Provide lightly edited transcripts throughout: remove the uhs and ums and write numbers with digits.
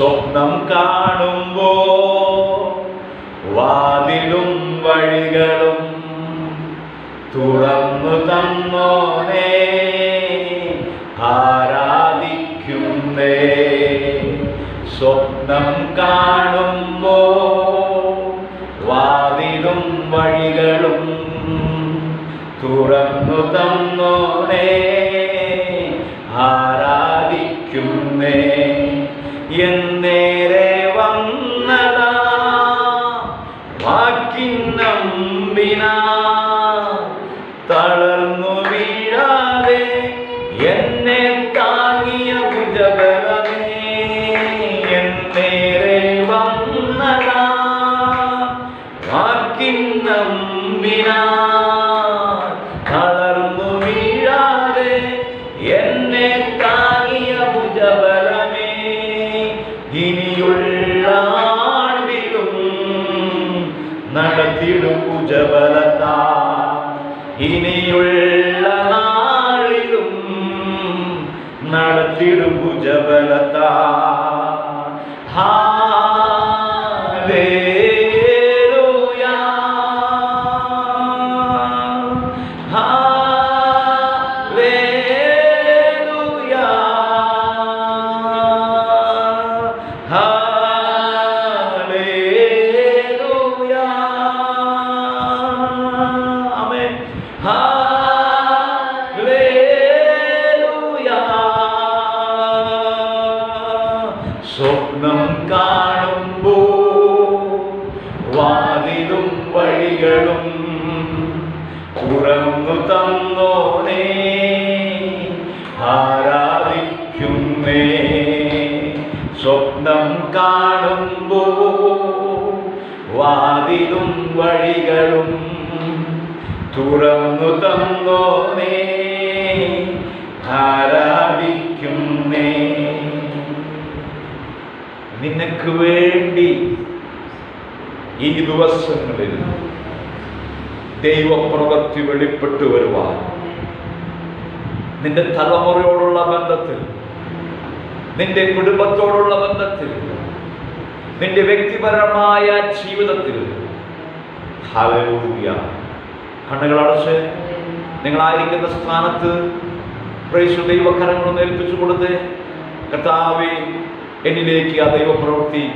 സ്വപ്നം കാണുമ്പോ വാതിലും വഴികളും തുറന്നു തന്നോനെ ആരാധിക്കുന്നേ. സ്വപ്നം കാണുമ്പോ വാതിലും വഴികളും തുറന്നു തന്നോനെ ആരാധിക്കുന്നേ. എന്നേരെ വന്നതാ വാക്കിന്നമ്പിനാ തളർന്നു വീഴാതെ എന്നെ താങ്ങിയ ഭുജബലമേ. എന്നേരെ വന്നതാ വാക്കിന്നമ്പിനാ തളർന്നു വീഴാതെ എന്നെ താങ്ങിയ ഭുജബലമേ. ഇനിയുള്ള ആണ്ടിലും നടത്തിടും ഭുജബലത്താ. ഇനിയുള്ള നാളിലും നടത്തിടും ഭുജബലത്താ. ഹല്ലേലൂയാ ഹല്ലേലൂയാ ഹല്ലേലൂയാ. ആമേൻ. ഹല്ലേലൂയാ. സ്വപ്നം കാണുമ്പോ വാതിലും വഴികളും തുറന്നു തന്നോനെ ആരാധിക്കുന്നേ. സ്വപ്നം കാണുമ്പോ വാതിലും വഴികളും തുറന്നു തന്നോനെ ആരാധിക്കുന്നേ. നിനക്ക് വേണ്ടി ഈ ദിവസങ്ങളിൽ ദൈവപ്രവൃത്തി വെളിപ്പെട്ടു വരുവാൻ, നിന്റെ തലമുറയോടുള്ള ബന്ധത്തിൽ, നിന്റെ കുടുംബത്തോടുള്ള ബന്ധത്തിൽ, നിന്റെ വ്യക്തിപരമായ ജീവിതത്തിൽ, ഹല്ലേലൂയ. കണ്ണുകളടച്ച് നിങ്ങളായിരിക്കുന്ന സ്ഥാനത്ത് ദൈവകരങ്ങളൊന്ന് ഏൽപ്പിച്ചു കൊടുത്ത്, കർത്താവേ, എന്നിലേക്ക് ആ ദൈവപ്രവൃത്തി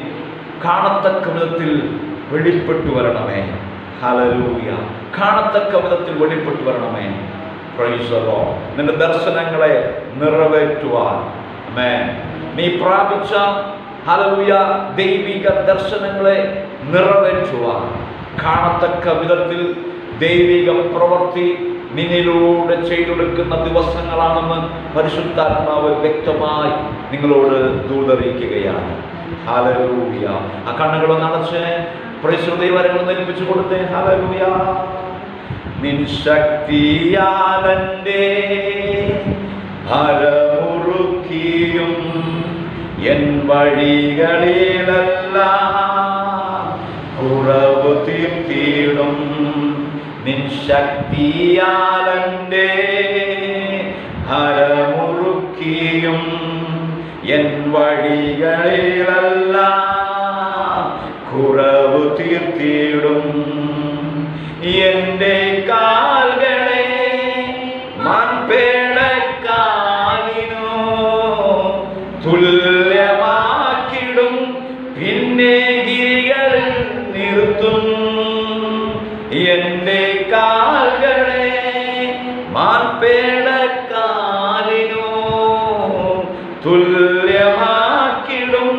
കാണത്തക്ക വിധത്തിൽ വെളിപ്പെട്ടു വരണമേ. ഹല്ലേലൂയ. കാണത്തക്ക വിധത്തിൽ വെളിപ്പെട്ടു വരണമേ. Praise the Lord. നിന്റെ ദർശനങ്ങളെ നിറവേറ്റുവാൻ, ആമേൻ, നീ പ്രാപിച്ച ഹല്ലേലൂയ ദൈവിക ദർശനങ്ങളെ നിറവേറ്റുവാൻ കാണത്തക്ക വിധത്തിൽ ദൈവിക പ്രവൃത്തി നിന്നിലൂടെ ചെയ്തെടുക്കുന്ന ദിവസങ്ങളാണെന്ന് പരിശുദ്ധാത്മാവ് വ്യക്തമായി നിങ്ങളോട് ദൂതറിയിക്കുകയാണ്. ഹല്ലേലൂയ. ആ കണ്ണുകളൊന്ന് അടച്ച് ദൈവകരങ്ങളൊന്ന് ഏൽപ്പിച്ചു കൊടുത്തേ. ഹല്ലേലൂയ. നിൻ ശക്തിയാലെന്റെ അരമുറുക്കിയും എൻ വഴികളിലെല്ലാം കുറവ് തീർത്തിടും. നിൻ ശക്തിയാലെന്റെ അരമുറുക്കിയും എൻ വഴികളിലെല്ലാം കുറവ് തീർത്തിടും. എന്റെ കാൽകളെ മൺപേടക്കാലിനോ തുല്യമാക്കിടും. പിന്നെ ഗിരികളിൽ നിർത്തും. എന്റെ കാൽകളെ മാൻപേടക്കാലിനോ തുല്യമാക്കിടും.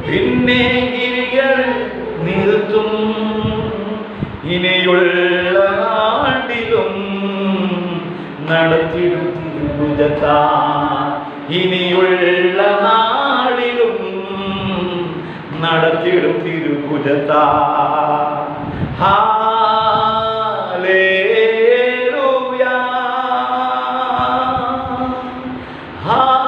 പിന്നെ ഗിരികളിൽ നിർത്തും. ഇനിയുള്ള നാട്ടിലും നടത്തിടും തിരുഭുജത്താ. ഇനിയുള്ള നാളിലും നടത്തിടും തിരുഭുജത്താ. ഹല്ലേലൂയാ ഹല്ലേലൂയാ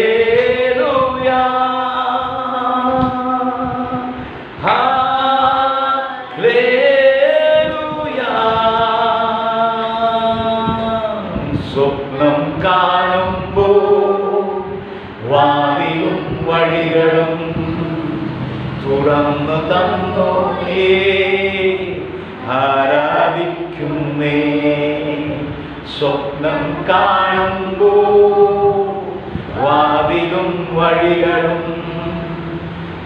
ഹല്ലേലൂയാ ഹല്ലേലൂയാ വാതിലും വഴികളും തുറന്നു തന്നോനേ, ആരാധിക്കുന്നേ. സ്വപ്നം കാണുമ്പോ വാതിലും വഴികളും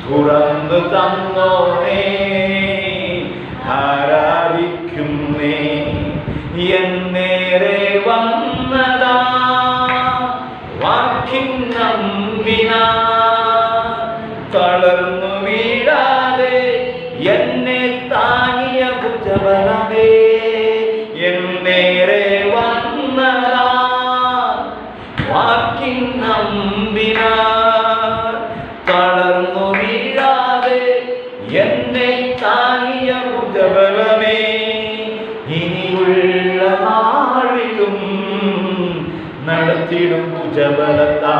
തുറന്നു തന്നോനേ, ആരാധിക്കുന്നേ. എന്നേരെ വന്നതാ വാക്കിൻ നമ്പിനാ, തളർന്നു വീഴാതെ എന്നെ താങ്ങിയ ഭുജബലമേ. എന്നേരെ വന്നതാ വാക്കിൻ നമ്പിനാ, തളർന്നു വീഴാതെ എന്നെ താങ്ങിയ ഭുജബലമേ. ഇനിയുള്ള നാളിലും നടത്തിടും ഭുജബലത്താ,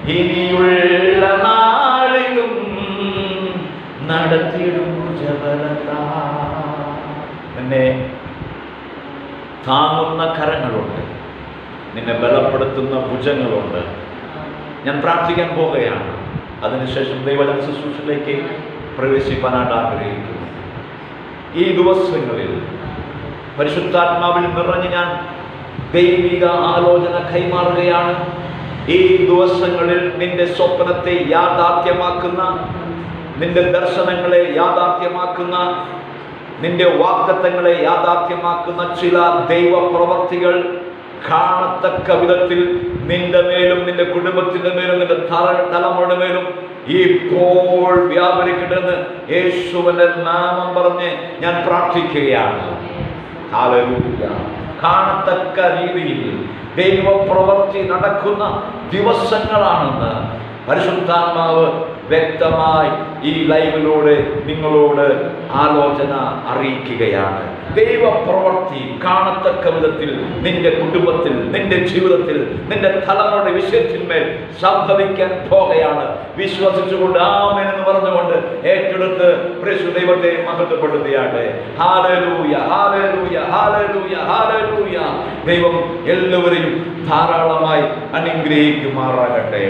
ഇനിയുള്ള നാളിലും നടത്തിടും ഭുജബലത്താ. എന്നെ താങ്ങുന്ന കരങ്ങളുണ്ട്, നിന്നെ ബലപ്പെടുത്തുന്ന ഭുജങ്ങളുണ്ട്. ഞാൻ പ്രാർത്ഥിക്കാൻ പോവുകയാണ്. അതിനുശേഷം ദൈവജന ശുശ്രൂഷയിലേക്ക് പ്രവേശിക്കാനായിട്ട് ആഗ്രഹിക്കുന്നു. ഈ ദിവസങ്ങളിൽ പരിശുദ്ധാത്മാവിൽ നിറഞ്ഞ് ഞാൻ ദൈവിക ആലോചന കൈമാറുകയാണ്. ഈ ദിവസങ്ങളിൽ നിന്റെ സ്വപ്നത്തെ യാഥാർത്ഥ്യമാക്കുന്ന, നിന്റെ ദർശനങ്ങളെ യാഥാർത്ഥ്യമാക്കുന്ന, നിന്റെ വാഗ്ദത്തങ്ങളെ യാഥാർത്ഥ്യമാക്കുന്ന ചില ദൈവ പ്രവർത്തികൾ കാണത്തക്ക വിധത്തിൽ നിന്റെ മേലും നിന്റെ കുടുംബത്തിന്റെ മേലും നിന്റെ തലമുറയുടെ മേലും ഇപ്പോൾ വ്യാപരിക്കട്ടെന്ന് യേശുവിന്റെ നാമം പറഞ്ഞ് ഞാൻ പ്രാർത്ഥിക്കുകയാണ്. ഹല്ലേലൂയ. കാണത്തക്ക രീതിയിൽ ദൈവ പ്രവൃത്തി നടക്കുന്ന ദിവസങ്ങളാണെന്ന് പരിശുദ്ധാത്മാവ് വ്യക്തമായി ഈ ലൈവിലൂടെ നിങ്ങളോട് ആലോചന അറിയിക്കുകയാണ്. ദൈവ പ്രവൃത്തി കാണത്തക്ക വിധത്തിൽ നിന്റെ കുടുംബത്തിൽ, നിന്റെ ജീവിതത്തിൽ, നിന്റെ തലമുറയുടെ വിഷയത്തിന്മേൽ സംഭവിക്കാൻ പോകുകയാണ്. വിശ്വസിച്ചുകൊണ്ട് ആമേൻ എന്ന് പറഞ്ഞുകൊണ്ട് ഏറ്റെടുത്ത് ദൈവത്തെ മഹത്വപ്പെടുത്തിയാട്ടെ. Hallelujah, hallelujah, hallelujah, hallelujah. ദൈവം എല്ലാവരെയും ധാരാളമായി അനുഗ്രഹിക്കുമാറാകട്ടെ.